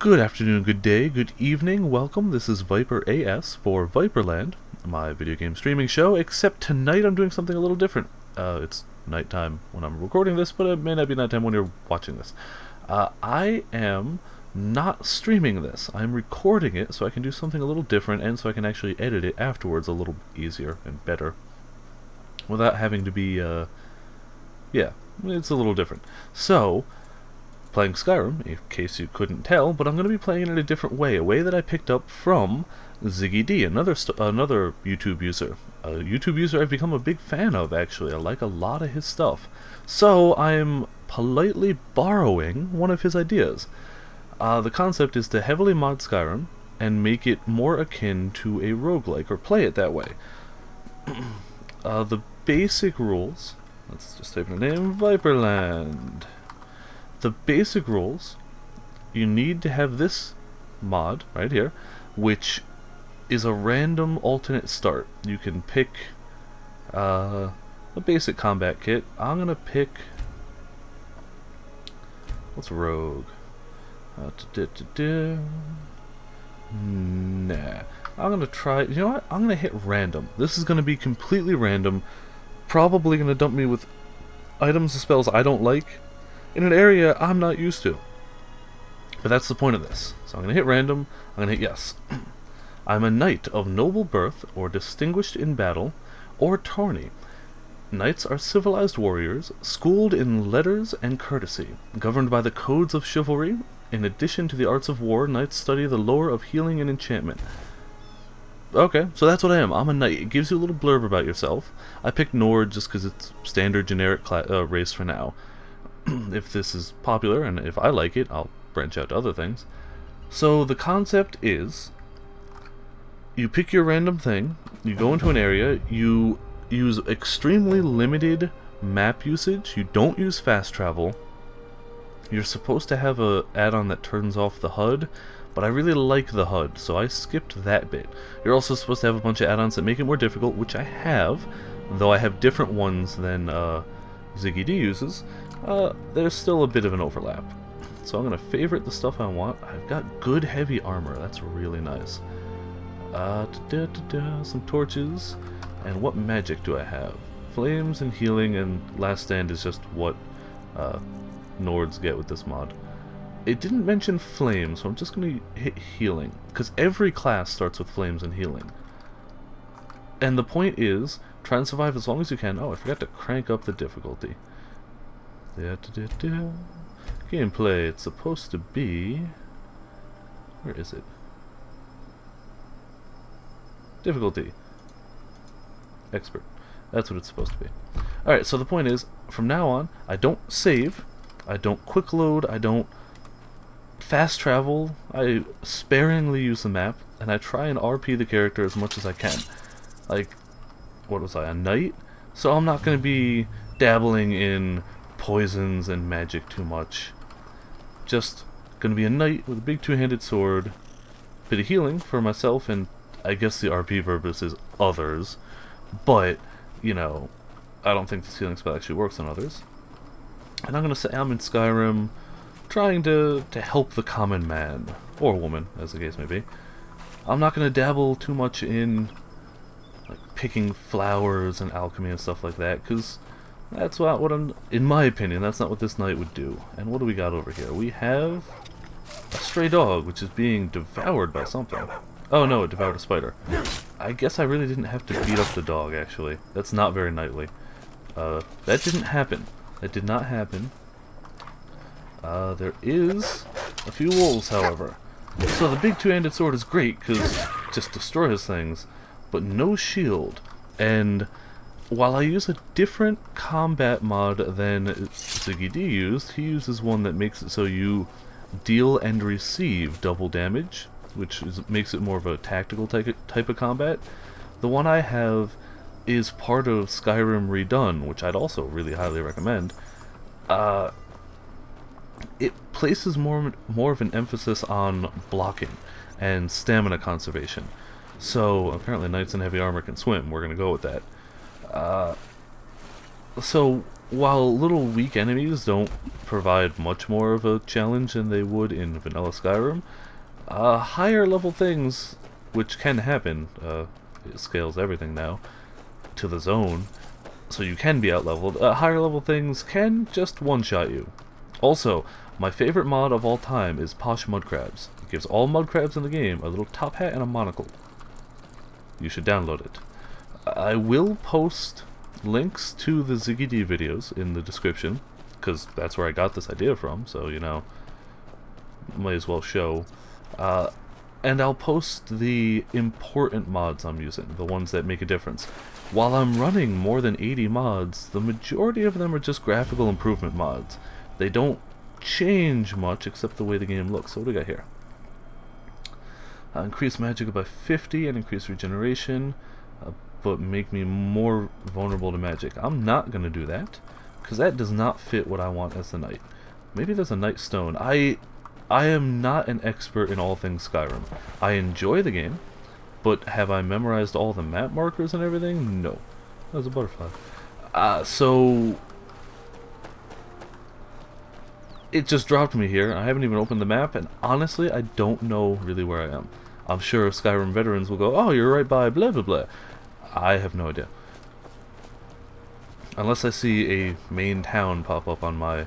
Good afternoon, good day, good evening, welcome. This is ViperAS for Viperland, my video game streaming show, except tonight I'm doing something a little different. It's nighttime when I'm recording this, but it may not be nighttime when you're watching this. I am not streaming this. I'm recording it so I can do something a little different and so I can actually edit it afterwards a little easier and better without having to be, yeah, it's a little different. So, playing Skyrim, in case you couldn't tell, but I'm going to be playing it in a different way, a way that I picked up from Ziggy D, another YouTube user. A YouTube user I've become a big fan of, actually. I like a lot of his stuff. So, I'm politely borrowing one of his ideas. The concept is to heavily mod Skyrim and make it more akin to a roguelike, or play it that way. The basic rules, let's just type in the name, Viperland. The basic rules, you need to have this mod right here, which is a random alternate start. You can pick a basic combat kit. I'm gonna pick, what's rogue? Nah. I'm gonna try, you know what? I'm gonna hit random. This is gonna be completely random. Probably gonna dump me with items and spells I don't like in an area I'm not used to. But that's the point of this. So I'm going to hit random, I'm going to hit yes. I'm a knight of noble birth, or distinguished in battle, or tourney. Knights are civilized warriors, schooled in letters and courtesy, governed by the codes of chivalry. In addition to the arts of war, knights study the lore of healing and enchantment. Okay, so that's what I am. I'm a knight. It gives you a little blurb about yourself. I picked Nord just because it's standard generic race for now. If this is popular and if I like it, I'll branch out to other things. So the concept is, you pick your random thing, you go into an area, you use extremely limited map usage, you don't use fast travel. You're supposed to have a add-on that turns off the HUD, but I really like the HUD, so I skipped that bit. You're also supposed to have a bunch of add-ons that make it more difficult, which I have, though I have different ones than Ziggy D uses. There's still a bit of an overlap. So I'm going to favorite the stuff I want. I've got good heavy armor. That's really nice. Some torches. And what magic do I have? Flames and healing, and last stand is just what Nords get with this mod. It didn't mention flames, so I'm just going to hit healing, because every class starts with flames and healing. And the point is, try and survive as long as you can. Oh, I forgot to crank up the difficulty. Gameplay, it's supposed to be... Where is it? Difficulty. Expert. That's what it's supposed to be. Alright, so the point is, from now on, I don't save, I don't quick load, I don't fast travel, I sparingly use the map, and I try and RP the character as much as I can. Like, what was I, a knight? So I'm not going to be dabbling in poisons and magic too much. Just gonna be a knight with a big two-handed sword, bit of healing for myself, and I guess the RP purpose is others, but, you know, I don't think this healing spell actually works on others. And I'm gonna say I'm in Skyrim, trying to help the common man, or woman, as the case may be. I'm not gonna dabble too much in, like, picking flowers and alchemy and stuff like that, because that's not what in my opinion, that's not what this knight would do. And what do we got over here? We have a stray dog, which is being devoured by something. Oh no, it devoured a spider. I guess I really didn't have to beat up the dog, actually. That's not very knightly. That didn't happen. That did not happen. There is a few wolves, however. So the big two-handed sword is great, because it just destroys things, but no shield. And while I use a different combat mod than Ziggy D used, he uses one that makes it so you deal and receive double damage, which makes it more of a tactical type of combat. The one I have is part of Skyrim Redone, which I'd also really highly recommend. It places more of an emphasis on blocking and stamina conservation. So apparently knights in heavy armor can swim. We're going to go with that. So while little weak enemies don't provide much more of a challenge than they would in vanilla Skyrim, higher level things, which can happen, it scales everything now to the zone, so you can be outleveled. Higher level things can just one-shot you. Also, my favorite mod of all time is Posh Mudcrabs. It gives all mudcrabs in the game a little top hat and a monocle. You should download it. I will post links to the Ziggy D videos in the description, because that's where I got this idea from, so, you know, might as well show. And I'll post the important mods I'm using, the ones that make a difference. While I'm running more than 80 mods, the majority of them are just graphical improvement mods. They don't change much except the way the game looks. So what do we got here? Increase magic by 50 and increase regeneration, but make me more vulnerable to magic. I'm not going to do that, because that does not fit what I want as the knight. Maybe there's a knight stone. I am not an expert in all things Skyrim. I enjoy the game, but have I memorized all the map markers and everything? No. That was a butterfly. So it just dropped me here. I haven't even opened the map, and honestly, I don't know really where I am. I'm sure Skyrim veterans will go, oh, you're right by blah blah blah. I have no idea. Unless I see a main town pop up on my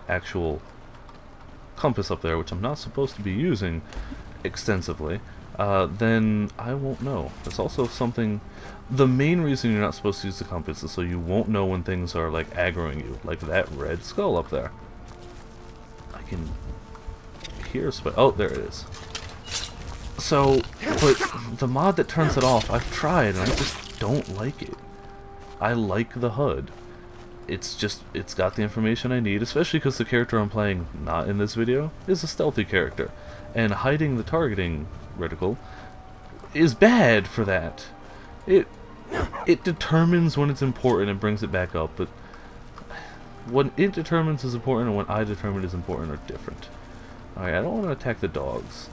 actual compass up there, which I'm not supposed to be using extensively, then I won't know. There's also something... The main reason you're not supposed to use the compass is so you won't know when things are, like, aggroing you. Like that red skull up there. I can hear... Oh, there it is. So, but the mod that turns it off, I've tried, and I just don't like it. I like the HUD. It's just, it's got the information I need, especially because the character I'm playing, not in this video, is a stealthy character. And hiding the targeting reticle is bad for that. It determines when it's important and brings it back up, but when it determines is important and when I determine is important are different. Alright, I don't want to attack the dogs.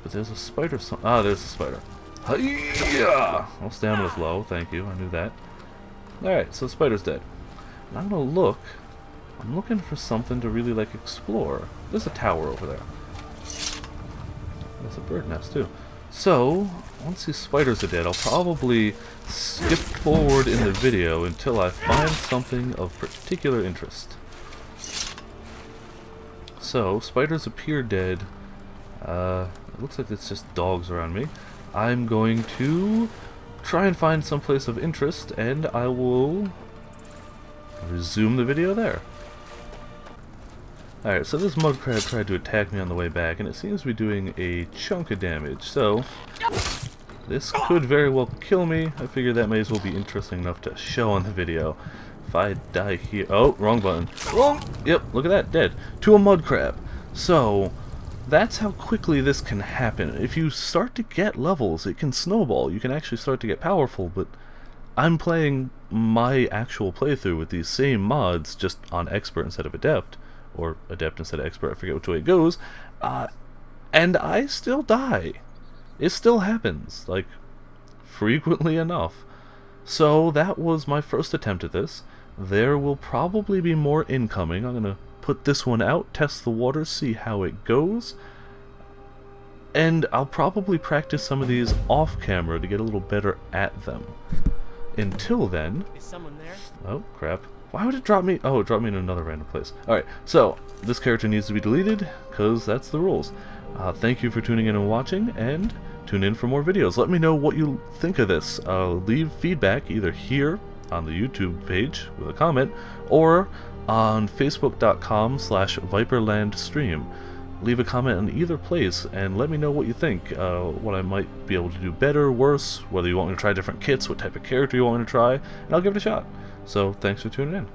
But there's a spider. There's a spider. Hi-ya! Well, stamina's low. Thank you. I knew that. Alright, so the spider's dead. And I'm gonna look. I'm looking for something to really, like, explore. There's a tower over there. There's a bird nest, too. So, once these spiders are dead, I'll probably skip forward in the video until I find something of particular interest. So, spiders appear dead. It looks like it's just dogs around me. I'm going to try and find some place of interest, and I will resume the video there. Alright, so this mud crab tried to attack me on the way back, and it seems to be doing a chunk of damage, so this could very well kill me. I figure that may as well be interesting enough to show on the video. If I die here... Oh, wrong button. Wrong! Yep, look at that, dead. To a mud crab. So... that's how quickly this can happen. If you start to get levels, it can snowball. You can actually start to get powerful, but I'm playing my actual playthrough with these same mods, just on expert instead of adept, or adept instead of expert, I forget which way it goes, and I still die. It still happens, like, frequently enough. So that was my first attempt at this. There will probably be more incoming. I'm gonna put this one out, test the water, see how it goes, and I'll probably practice some of these off camera to get a little better at them. Until then... Is someone there? Oh, crap. Why would it drop me? Oh, it dropped me in another random place. Alright, so, this character needs to be deleted, because that's the rules. Thank you for tuning in and watching, and tune in for more videos. Let me know what you think of this. Leave feedback either here on the YouTube page with a comment, or on facebook.com/ViperlandStream. Leave a comment on either place and let me know what you think, what I might be able to do better, worse, whether you want me to try different kits, what type of character you want me to try, and I'll give it a shot. So, thanks for tuning in.